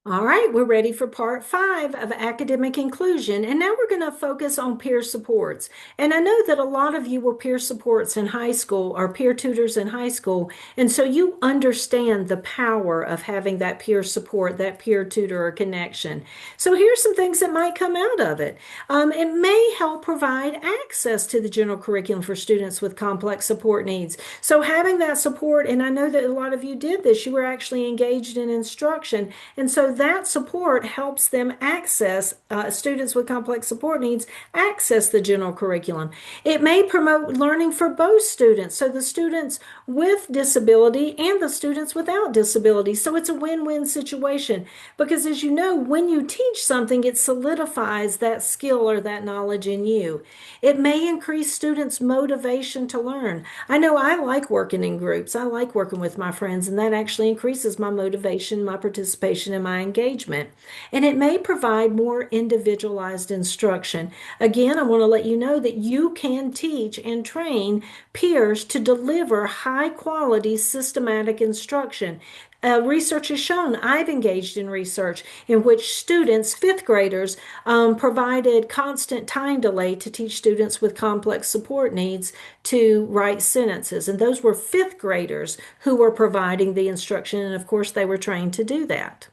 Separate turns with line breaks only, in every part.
All right, we're ready for part 5 of academic inclusion. And now we're going to focus on peer supports. And I know that a lot of you were peer supports in high school or peer tutors in high school. And so you understand the power of having that peer support, that peer tutor or connection. So here's some things that might come out of it. It may help provide access to the general curriculum for students with complex support needs. So having that support, and I know that a lot of you did this, you were actually engaged in instruction. And so that support helps them access, students with complex support needs access the general curriculum. It may promote learning for both students, so the students with disability and the students without disability. So it's a win-win situation because, as you know, when you teach something, it solidifies that skill or that knowledge in you. It may increase students' motivation to learn. I know I like working in groups. I like working with my friends, and that actually increases my motivation, my participation, and my engagement. And it may provide more individualized instruction. Again, I want to let you know that you can teach and train peers to deliver high quality systematic instruction. Research has shown, I've engaged in research in which students, fifth graders, provided constant time delay to teach students with complex support needs to write sentences. And those were fifth graders who were providing the instruction. And of course, they were trained to do that.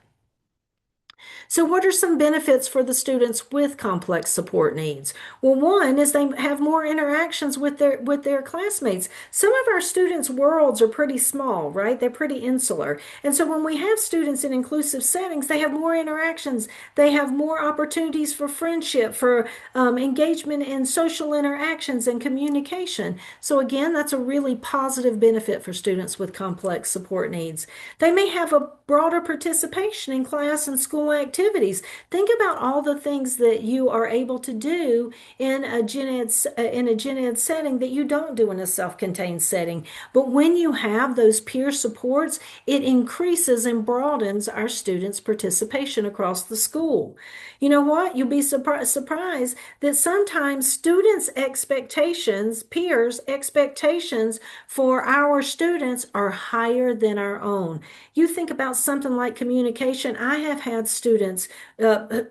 So, what are some benefits for the students with complex support needs? Well, one is they have more interactions with their classmates. Some of our students' worlds are pretty small, right? They're pretty insular. And so when we have students in inclusive settings, they have more interactions. They have more opportunities for friendship, for engagement in social interactions and communication. So again, that's a really positive benefit for students with complex support needs. They may have a broader participation in class and school activities. Think about all the things that you are able to do in a gen ed setting that you don't do in a self-contained setting. But when you have those peer supports, it increases and broadens our students' participation across the school. You know what? You'll be surprised that sometimes students' expectations, peers' expectations for our students are higher than our own. You think about something like communication. I have had students,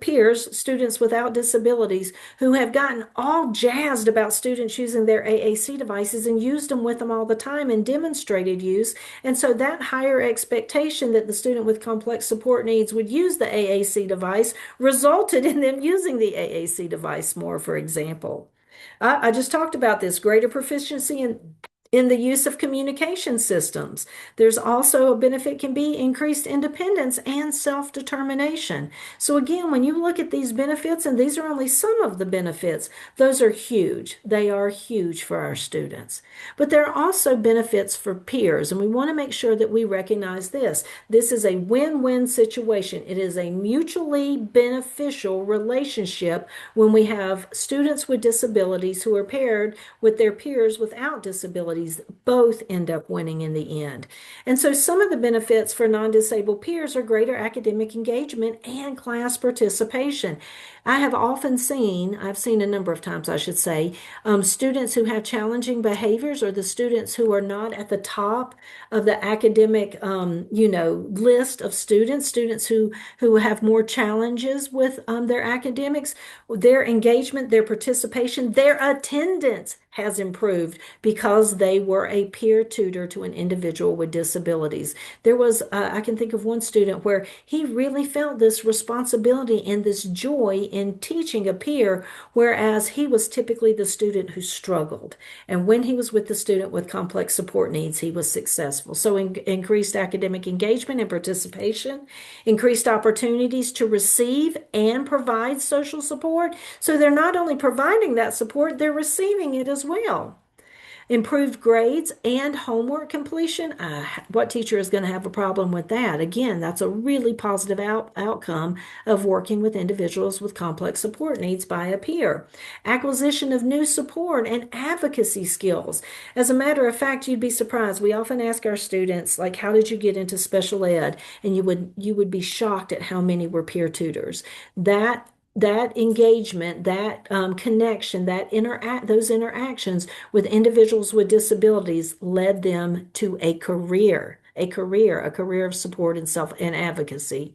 peers, students without disabilities, who have gotten all jazzed about students using their AAC devices and used them with them all the time and demonstrated use. And so that higher expectation that the student with complex support needs would use the AAC device resulted in them using the AAC device more, for example. I just talked about this greater proficiency in the use of communication systems. There's also a benefit can be increased independence and self-determination. So again, when you look at these benefits, and these are only some of the benefits, those are huge. They are huge for our students. But there are also benefits for peers, and we want to make sure that we recognize this. This is a win-win situation. It is a mutually beneficial relationship when we have students with disabilities who are paired with their peers without disabilities. Both end up winning in the end. And so some of the benefits for non-disabled peers are greater academic engagement and class participation. I've seen a number of times, I should say, students who have challenging behaviors or the students who are not at the top of the academic, list of students, who have more challenges with their academics, their engagement, their participation, their attendance has improved because they were a peer tutor to an individual with disabilities. I can think of one student where he really felt this responsibility and this joy in teaching a peer, whereas he was typically the student who struggled. And when he was with the student with complex support needs, he was successful. So increased academic engagement and participation, increased opportunities to receive and provide social support. So they're not only providing that support, they're receiving it as well. Improved grades and homework completion. What teacher is going to have a problem with that? Again, that's a really positive outcome of working with individuals with complex support needs by a peer. Acquisition of new support and advocacy skills. As a matter of fact, you'd be surprised. We often ask our students, like, how did you get into special ed? And you would be shocked at how many were peer tutors. That engagement, that connection, those interactions with individuals with disabilities led them to a career. a career of support and self and advocacy.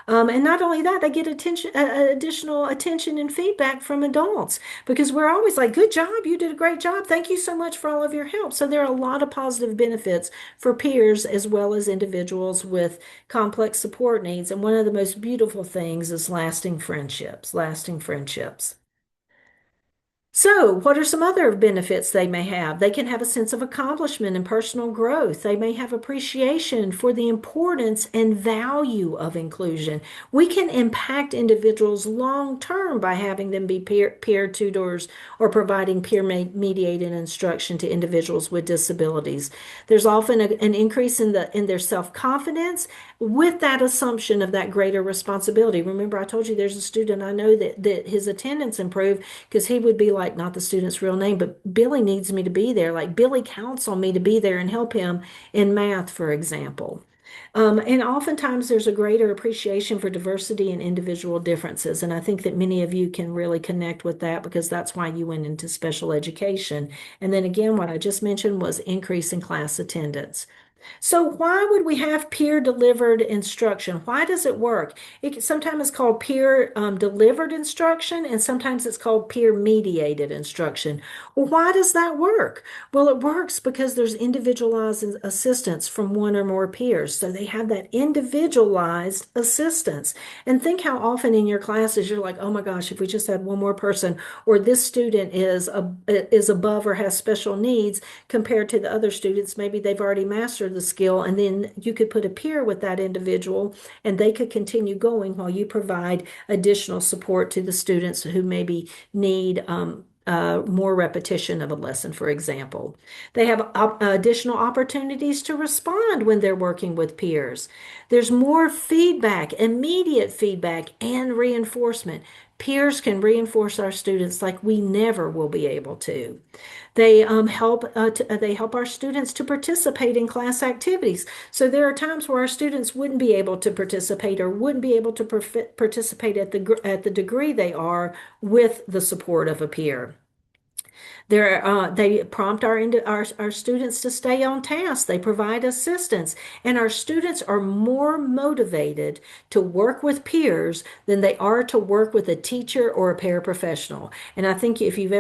And not only that, they get additional attention and feedback from adults because we're always like, good job, you did a great job. Thank you so much for all of your help. So there are a lot of positive benefits for peers as well as individuals with complex support needs. And one of the most beautiful things is lasting friendships, lasting friendships. So, what are some other benefits they may have? They can have a sense of accomplishment and personal growth. They may have appreciation for the importance and value of inclusion. We can impact individuals long term by having them be peer tutors or providing peer mediated instruction to individuals with disabilities. There's often an increase in their self-confidence with that assumption of that greater responsibility. Remember, I told you there's a student I know that his attendance improved because he would be like, not the student's real name, but Billy needs me to be there. Like Billy counts on me to be there and help him in math, for example. And oftentimes there's a greater appreciation for diversity and individual differences. And I think that many of you can really connect with that because that's why you went into special education. And then again, what I just mentioned was increase in class attendance. So why would we have peer delivered instruction? Why does it work? Sometimes it's called peer delivered instruction, and sometimes it's called peer mediated instruction. Well, why does that work? Well, it works because there's individualized assistance from one or more peers. So they have that individualized assistance. And think how often in your classes you're like, oh my gosh, if we just had one more person, or this student is above or has special needs compared to the other students, maybe they've already mastered the skill, and then you could put a peer with that individual and they could continue going while you provide additional support to the students who maybe need more repetition of a lesson, for example. They have additional opportunities to respond when they're working with peers. There's more feedback, immediate feedback, and reinforcement. Peers can reinforce our students like we never will be able to. They help our students to participate in class activities. So there are times where our students wouldn't be able to participate or wouldn't be able to participate at the degree they are with the support of a peer. They prompt our students to stay on task. They provide assistance, and our students are more motivated to work with peers than they are to work with a teacher or a paraprofessional. And I think if you've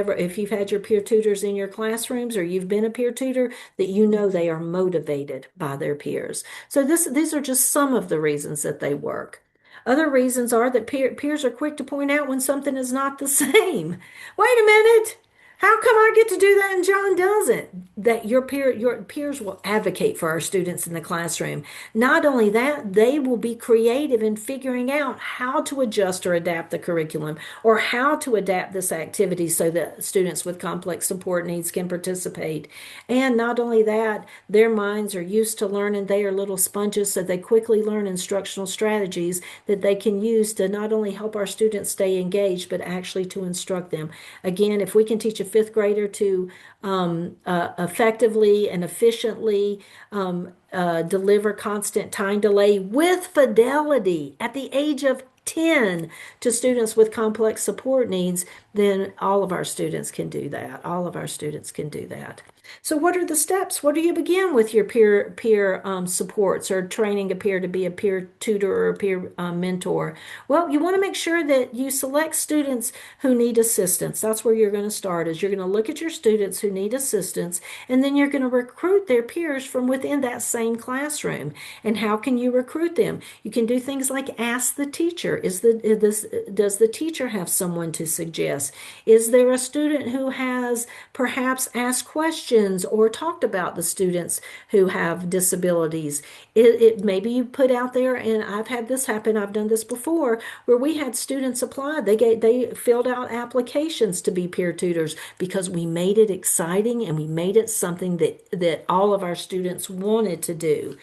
had your peer tutors in your classrooms or you've been a peer tutor, that you know they are motivated by their peers. So these are just some of the reasons that they work. Other reasons are that peers are quick to point out when something is not the same. Wait a minute. How come I get to do that and John doesn't? That your peers will advocate for our students in the classroom. Not only that, they will be creative in figuring out how to adjust or adapt the curriculum or how to adapt this activity so that students with complex support needs can participate. And not only that, their minds are used to learning. They are little sponges, so they quickly learn instructional strategies that they can use to not only help our students stay engaged, but actually to instruct them. Again, if we can teach a fifth grader to effectively and efficiently deliver constant time delay with fidelity at the age of 10 to students with complex support needs, then all of our students can do that. All of our students can do that. So what are the steps? What do you begin with your peer supports or training a peer to be a peer tutor or a peer mentor? Well, you want to make sure that you select students who need assistance. That's where you're going to start, is you're going to look at your students who need assistance, and then you're going to recruit their peers from within that same classroom. And how can you recruit them? You can do things like ask the teacher, does the teacher have someone to suggest? Is there a student who has perhaps asked questions or talked about the students who have disabilities? Maybe you put out there, and I've had this happen, I've done this before, where we had students apply. They filled out applications to be peer tutors because we made it exciting and we made it something that all of our students wanted to do.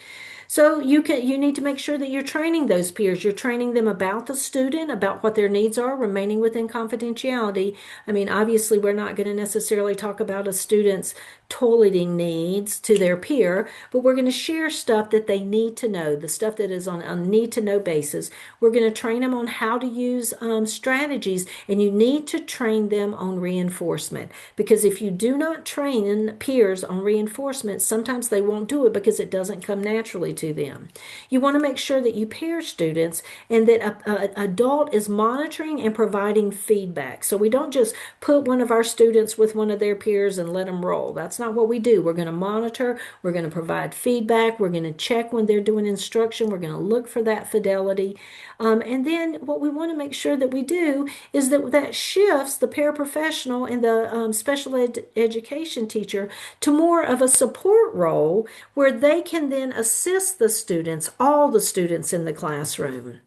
So you need to make sure that you're training those peers. You're training them about the student, about what their needs are, remaining within confidentiality. I mean, obviously, we're not going to necessarily talk about a student's toileting needs to their peer, but we're going to share stuff that they need to know, the stuff that is on a need to know basis. We're going to train them on how to use strategies, and you need to train them on reinforcement, because if you do not train peers on reinforcement, sometimes they won't do it because it doesn't come naturally to them. You want to make sure that you pair students and that an adult is monitoring and providing feedback. So we don't just put one of our students with one of their peers and let them roll. That's not what we do. We're going to monitor, we're going to provide feedback, we're going to check when they're doing instruction, we're going to look for that fidelity. And then what we want to make sure that we do is that shifts the paraprofessional and the special education teacher to more of a support role where they can then assist the students, all the students in the classroom.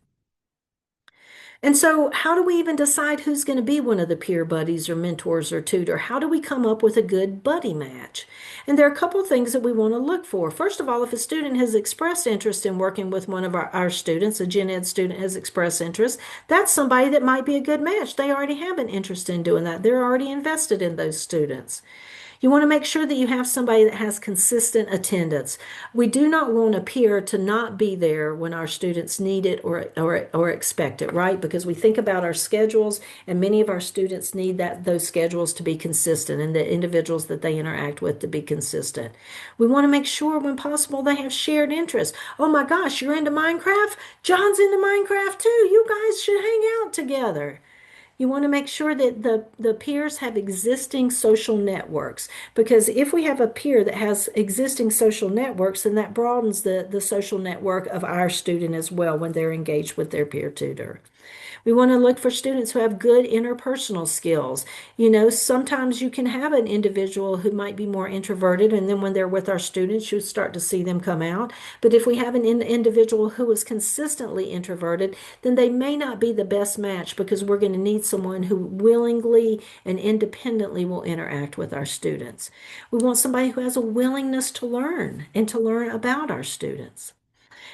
And so, how do we even decide who's going to be one of the peer buddies or mentors or tutor? How do we come up with a good buddy match? And there are a couple of things that we want to look for. First of all, if a student has expressed interest in working with one of our students, a gen ed student has expressed interest, that's somebody that might be a good match. They already have an interest in doing that. They're already invested in those students. You want to make sure that you have somebody that has consistent attendance. We do not want a peer to not be there when our students need it or expect it, right? Because we think about our schedules, and many of our students need those schedules to be consistent and the individuals that they interact with to be consistent. We want to make sure when possible they have shared interests. Oh my gosh, you're into Minecraft? John's into Minecraft too. You guys should hang out together. You want to make sure that the peers have existing social networks, because if we have a peer that has existing social networks, then that broadens the social network of our student as well when they're engaged with their peer tutor. We want to look for students who have good interpersonal skills. Sometimes you can have an individual who might be more introverted, and then when they're with our students, you start to see them come out. But if we have an individual who is consistently introverted, then they may not be the best match, because we're going to need someone who willingly and independently will interact with our students. We want somebody who has a willingness to learn and to learn about our students.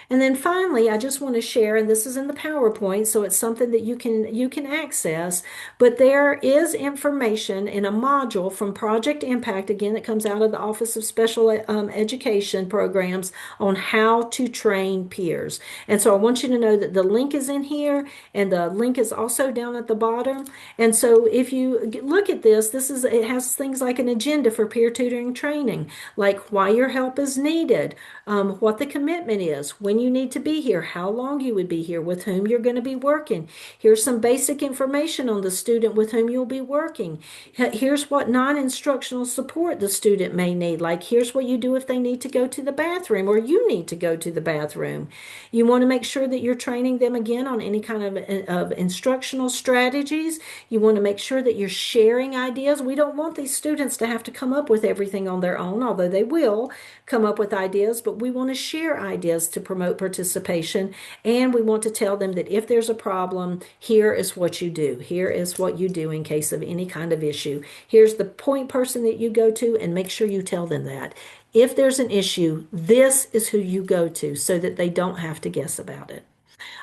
And then finally, I just want to share, and this is in the PowerPoint, so it's something that you can access, but there is information in a module from Project Impact, again, that comes out of the Office of Special Education Programs, on how to train peers. And so I want you to know that the link is in here, and the link is also down at the bottom. And so if you look at this, it has things like an agenda for peer tutoring training, like why your help is needed, what the commitment is, when you need to be here, how long you would be here, with whom you're going to be working. Here's some basic information on the student with whom you'll be working. Here's what non-instructional support the student may need. Like, here's what you do if they need to go to the bathroom or you need to go to the bathroom. You want to make sure that you're training them again on any kind of instructional strategies. You want to make sure that you're sharing ideas. We don't want these students to have to come up with everything on their own, although they will come up with ideas, but we want to share ideas to promote participation. And we want to tell them that if there's a problem, here is what you do. Here is what you do in case of any kind of issue. Here's the point person that you go to, and make sure you tell them that. If there's an issue, this is who you go to, so that they don't have to guess about it.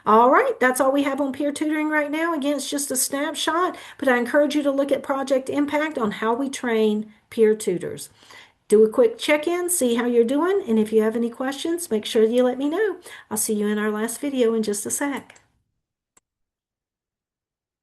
All right, that's all we have on peer tutoring right now. Again, it's just a snapshot, but I encourage you to look at Project Impact on how we train peer tutors. Do a quick check-in, see how you're doing, and if you have any questions, make sure you let me know. I'll see you in our last video in just a sec.